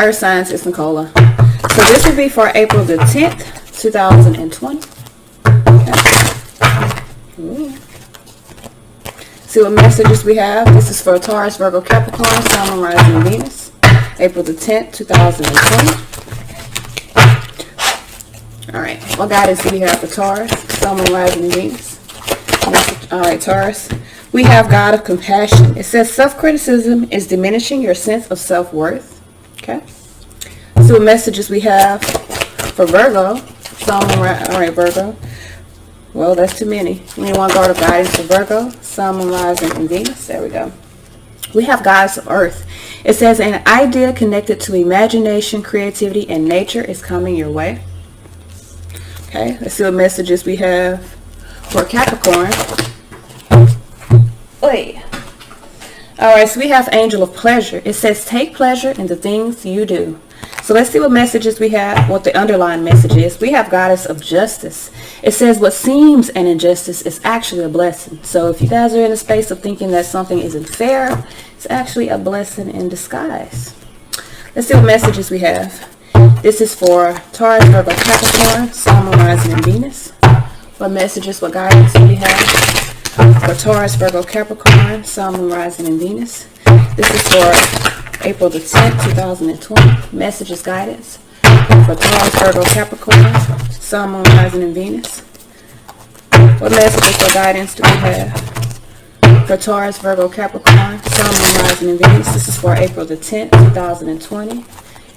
earth signs is neecola. So this will be for April the 10th, 2020. Okay. See what messages we have. This is for Taurus, Virgo, Capricorn, Sun, Moon, Rising, and Venus. April the 10th, 2020. Alright, what guidance do we have for Taurus, Sun, Moon, Rising, and Venus? Alright, Taurus. We have God of Compassion. It says self-criticism is diminishing your sense of self-worth. Okay. So what messages we have for Virgo. Sun, Moon, alright, Virgo. Well, that's too many. We want God of Guidance for Virgo, Sun, Moon, Rising, and Venus. There we go. We have Goddess of Earth. It says an idea connected to imagination, creativity, and nature is coming your way. Okay, let's see what messages we have for Capricorn. Wait. Alright, so we have Angel of Pleasure. It says take pleasure in the things you do. So let's see what messages we have, what the underlying message is. We have Goddess of Justice. It says what seems an injustice is actually a blessing. So if you guys are in a space of thinking that something isn't fair, it's actually a blessing in disguise. Let's see what messages we have. This is for Taurus, Virgo, Capricorn, Sun, Moon, Rising, and Venus. What messages, what guidance do we have for Taurus, Virgo, Capricorn, Sun, Moon, Rising, and Venus? This is for April the 10th, 2020. Messages, guidance for Taurus, Virgo, Capricorn, Sun, Moon, Rising, and Venus. What messages or guidance do we have for Taurus, Virgo, Capricorn, Sun, Moon, Rising, and Venus? This is for April the 10th, 2020.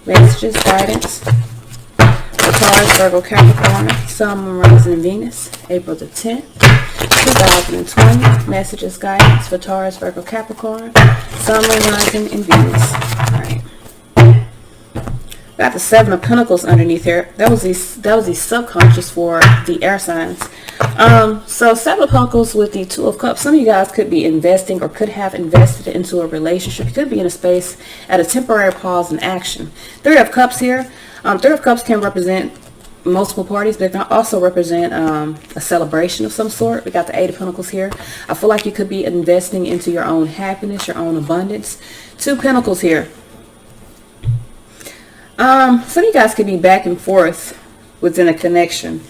Messages, guidance for Taurus, Virgo, Capricorn, Sun, Moon, Rising, and Venus. April the 10th, 2020. Messages, guidance for Taurus, Virgo, Capricorn, Sun, Moon, Rising, and Venus. Alright. Got the Seven of Pentacles underneath here. That was the subconscious for the air signs. So Seven of Pentacles with the Two of Cups. Some of you guys could be investing or could have invested into a relationship. You could be in a space at a temporary pause in action. Three of Cups here. Three of Cups can represent multiple parties, but it can also represent a celebration of some sort. We got the Eight of Pentacles here. I feel like you could be investing into your own happiness, your own abundance. Two Pentacles here. Some of you guys could be back and forth within a connection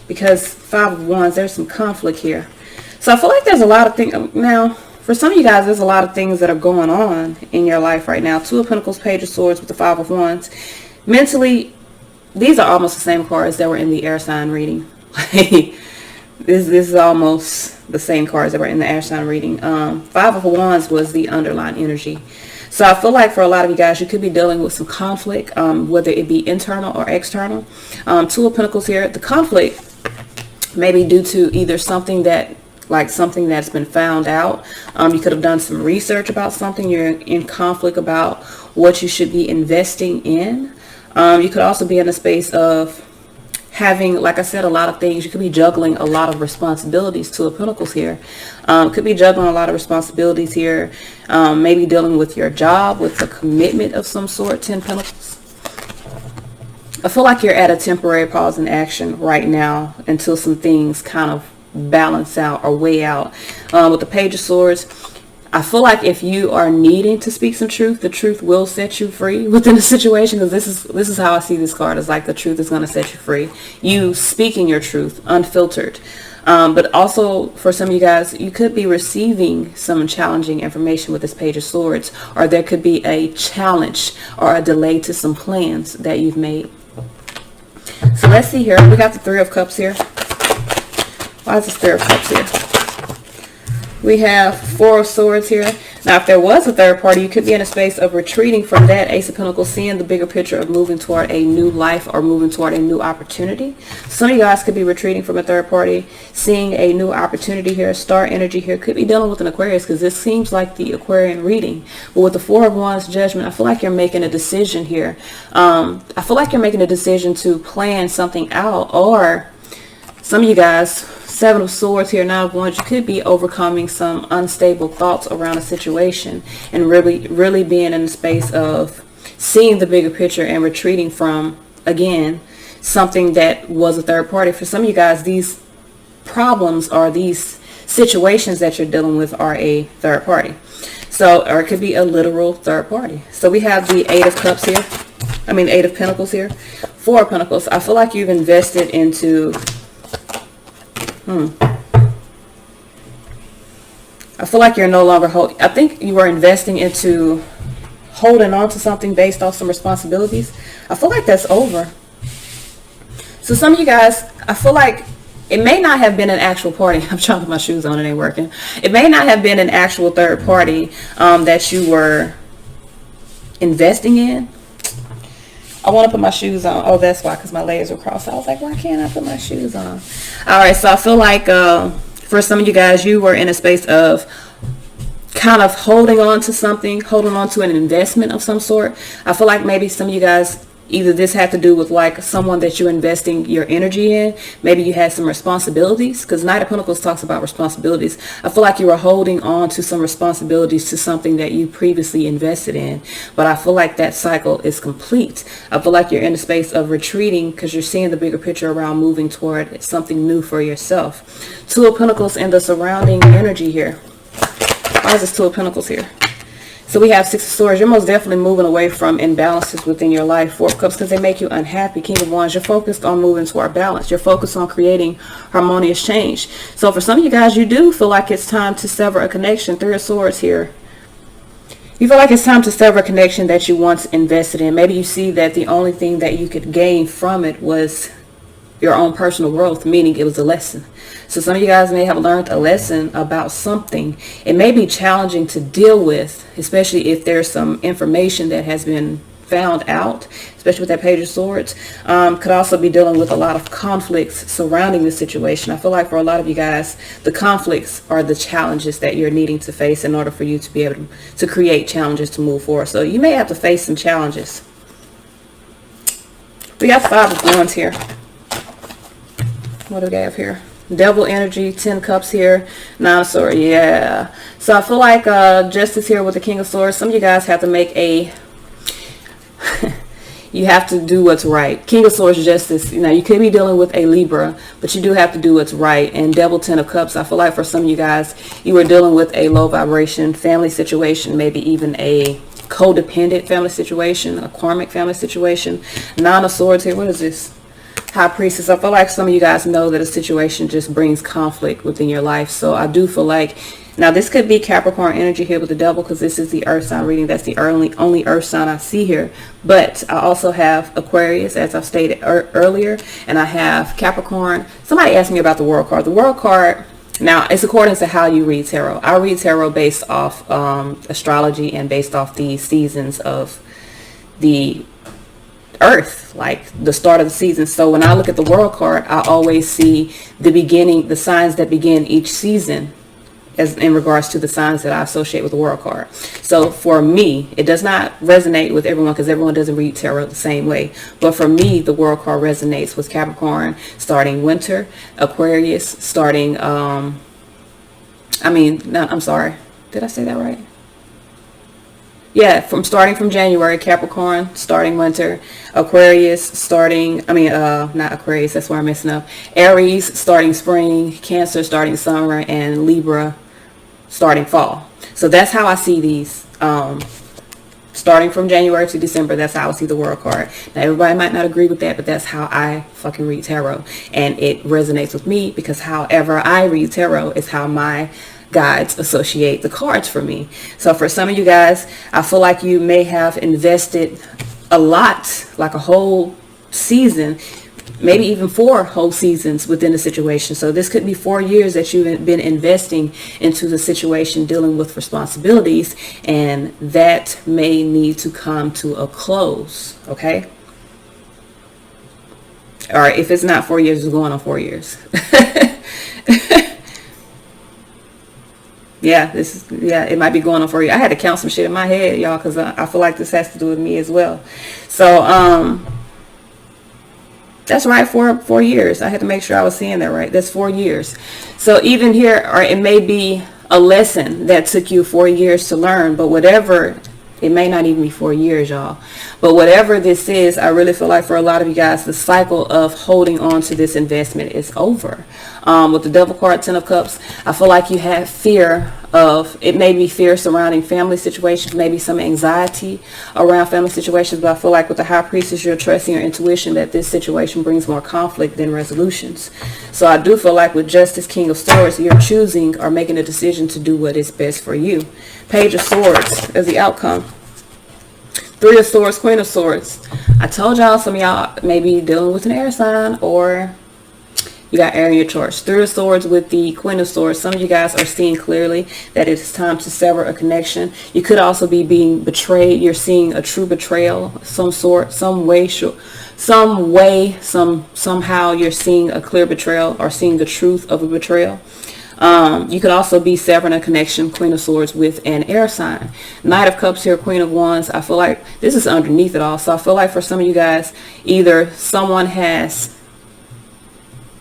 because Five of Wands, there's some conflict here. So I feel like there's a lot of things. Now, for some of you guys, there's a lot of things that are going on in your life right now. Two of Pentacles, Page of Swords with the Five of Wands. Mentally, these are almost the same cards that were in the air sign reading. This is almost the same cards that were in the air sign reading. Five of Wands was the underlying energy. So I feel like for a lot of you guys, you could be dealing with some conflict, whether it be internal or external. Two of Pentacles here. The conflict may be due to either something that's been found out. You could have done some research about something. You're in conflict about what you should be investing in. You could also be in a space of having, like I said, a lot of things. You could be juggling a lot of responsibilities. Two of Pentacles here. Could be juggling a lot of responsibilities here. Maybe dealing with your job, with a commitment of some sort. 10 Pentacles. I feel like you're at a temporary pause in action right now until some things kind of balance out or weigh out. With the Page of Swords, I feel like if you are needing to speak some truth, the truth will set you free within the situation. Because this is how I see this card. It's like the truth is going to set you free. You speaking your truth, unfiltered. But also for some of you guys, you could be receiving some challenging information with this Page of Swords. Or there could be a challenge or a delay to some plans that you've made. So let's see here. We got the Three of Cups here. Why is this Three of Cups here? We have Four of Swords here. Now, if there was a third party, you could be in a space of retreating from that Ace of Pentacles, seeing the bigger picture of moving toward a new life or moving toward a new opportunity. Some of you guys could be retreating from a third party, seeing a new opportunity here. Star energy here. Could be dealing with an Aquarius because this seems like the Aquarian reading. But with the Four of Wands Judgment, I feel like you're making a decision here. I feel like you're making a decision to plan something out, or some of you guys, Seven of Swords here, Nine of Wands, you could be overcoming some unstable thoughts around a situation and really being in the space of seeing the bigger picture and retreating from, again, something that was a third party. For some of you guys, these problems or these situations that you're dealing with are a third party. So, or it could be a literal third party. So we have the Eight of Cups here. Eight of Pentacles here. Four of Pentacles. I feel like you've invested into... I feel like you're no longer I think you were investing into holding on to something based off some responsibilities. I feel like that's over. So some of you guys, I feel like it may not have been an actual party. I'm trying to put my shoes on, it ain't working. It may not have been an actual third party that you were investing in. I want to put my shoes on. Oh, that's why, because my legs were crossed. I was like, why can't I put my shoes on? All right, so I feel like for some of you guys, you were in a space of kind of holding on to something, holding on to an investment of some sort. I feel like maybe some of you guys, either this had to do with like someone that you're investing your energy in. Maybe you had some responsibilities, because Knight of Pentacles talks about responsibilities. I feel like you were holding on to some responsibilities to something that you previously invested in. But I feel like that cycle is complete. I feel like you're in a space of retreating because you're seeing the bigger picture around moving toward something new for yourself. Two of Pentacles and the surrounding energy here. Why is this Two of Pentacles here? So we have Six of Swords. You're most definitely moving away from imbalances within your life. Four of Cups, because they make you unhappy. King of Wands, you're focused on moving toward balance. You're focused on creating harmonious change. So for some of you guys, you do feel like it's time to sever a connection. Three of Swords here. You feel like it's time to sever a connection that you once invested in. Maybe you see that the only thing that you could gain from it was your own personal growth, meaning it was a lesson. So some of you guys may have learned a lesson about something. It may be challenging to deal with, especially if there's some information that has been found out, especially with that Page of Swords. Could also be dealing with a lot of conflicts surrounding the situation. I feel like for a lot of you guys, the conflicts are the challenges that you're needing to face in order for you to be able to create challenges to move forward. So you may have to face some challenges. We got Five of Wands here. What do we have here? Devil energy, 10 cups here, 9 of swords. Yeah. So I feel like justice here with the King of Swords. Some of you guys have to make a you have to do what's right. King of Swords, justice. You know, you could be dealing with a Libra, but you do have to do what's right. And Devil, 10 of cups. I feel like for some of you guys, you were dealing with a low vibration family situation, maybe even a codependent family situation, a karmic family situation. 9 of swords here. What is this? High Priestess. I feel like some of you guys know that a situation just brings conflict within your life. So I do feel like, now this could be Capricorn energy here with the Devil, because this is the earth sign reading. That's the only earth sign I see here. But I also have Aquarius, as I've stated earlier, and I have Capricorn. Somebody asked me about the World card. The World card, now it's according to how you read tarot. I read tarot based off astrology and based off the seasons of the earth, like the start of the season. So when I look at the World card, I always see the beginning, the signs that begin each season, as in regards to the signs that I associate with the World card. So for me, it does not resonate with everyone, because everyone doesn't read tarot the same way. But for me, the World card resonates with Capricorn starting winter, Aquarius starting I'm sorry, did I say that right? Yeah, starting from January, Capricorn starting winter, Aquarius starting, not Aquarius, that's where I'm messing up. Aries starting spring, Cancer starting summer, and Libra starting fall. So that's how I see these. Starting from January to December, that's how I see the World card. Now, everybody might not agree with that, but that's how I fucking read tarot. And it resonates with me, because however I read tarot is how my guides associate the cards for me. So for some of you guys, I feel like you may have invested a lot, like a whole season, maybe even 4 whole seasons within the situation. So this could be 4 years that you've been investing into the situation, dealing with responsibilities, and that may need to come to a close. Okay. All right. If it's not 4 years, it's going on 4 years. Yeah, it might be going on for you. I had to count some shit in my head, y'all, because I feel like this has to do with me as well. So, that's right, 4 years. I had to make sure I was seeing that right. That's 4 years. So even here, or it may be a lesson that took you 4 years to learn, but whatever, it may not even be 4 years, y'all. But whatever this is, I really feel like for a lot of you guys, the cycle of holding on to this investment is over. With the Devil card, 10 of Cups, I feel like you have fear of, it may be fear surrounding family situations, maybe some anxiety around family situations, but I feel like with the High Priestess, you're trusting your intuition that this situation brings more conflict than resolutions. So I do feel like with Justice, King of Swords, you're choosing or making a decision to do what is best for you. Page of Swords as the outcome. 3 of Swords, Queen of Swords. I told y'all some of y'all may be dealing with an air sign, or you got air in your chart. 3 of Swords with the Queen of Swords. Some of you guys are seeing clearly that it's time to sever a connection. You could also be being betrayed. You're seeing a true betrayal of some sort, somehow you're seeing a clear betrayal or seeing the truth of a betrayal. You could also be severing a connection, Queen of Swords, with an air sign. Knight of Cups here, Queen of Wands. I feel like this is underneath it all. So I feel like for some of you guys, either someone has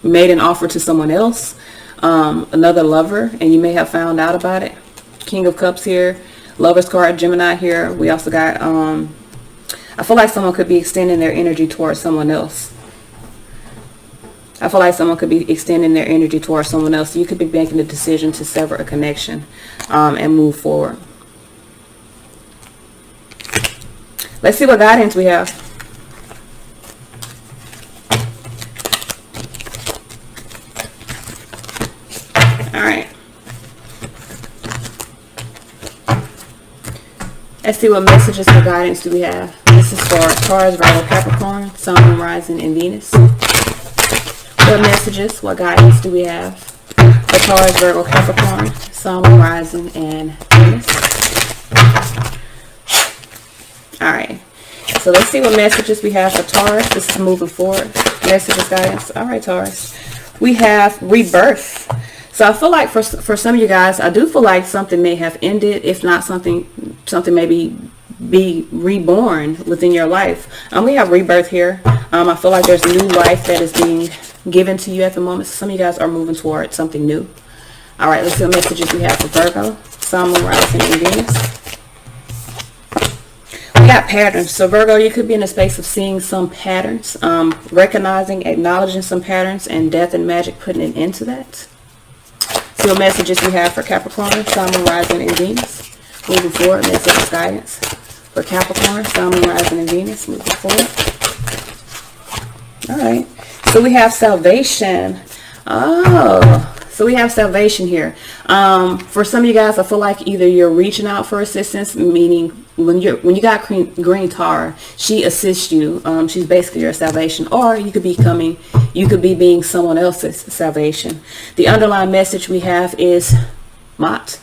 made an offer to someone else, another lover, and you may have found out about it. King of Cups here, Lover's card, Gemini here. We also got, I feel like someone could be extending their energy towards someone else. I feel like someone could be extending their energy towards someone else. So you could be making the decision to sever a connection and move forward. Let's see what guidance we have. All right. Let's see what messages for guidance do we have. This is for Taurus, Virgo, Capricorn, Sun, Moon, Rising, and Venus. What messages, what guidance do we have for Taurus, Virgo, Capricorn, Sun, Moon, Rising, and Venus? All right. So let's see what messages we have for Taurus. This is moving forward. Messages, guidance. All right, Taurus. We have rebirth. So I feel like for some of you guys, I do feel like something may have ended, if not something maybe be reborn within your life. We have rebirth here. I feel like there's a new life that is being given to you at the moment. So some of you guys are moving toward something new. All right, let's see what messages we have for Virgo, Sun, Moon, Rising, and Venus. We got patterns. So Virgo, you could be in a space of seeing some patterns, recognizing, acknowledging some patterns, and death and magic putting an end to that. See what messages we have for Capricorn, Sun, Moon, Rising, and Venus. Moving forward, messages, guidance for Capricorn, Sun, Moon, Rising, and Venus. Moving forward. All right. So we have salvation. Oh, so we have salvation here. For some of you guys, I feel like either you're reaching out for assistance, meaning when you got green tar, she assists you. She's basically your salvation, or you could be being someone else's salvation. The underlying message we have is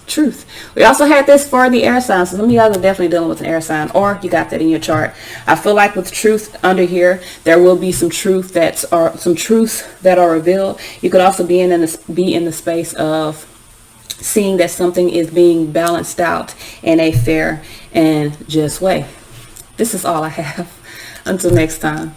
truth. We also had this for the air sign. So some of you guys are definitely dealing with an air sign, or you got that in your chart. I feel like with truth under here, there will be some truths that are revealed. You could also be in the space of seeing that something is being balanced out in a fair and just way. This is all I have. Until next time.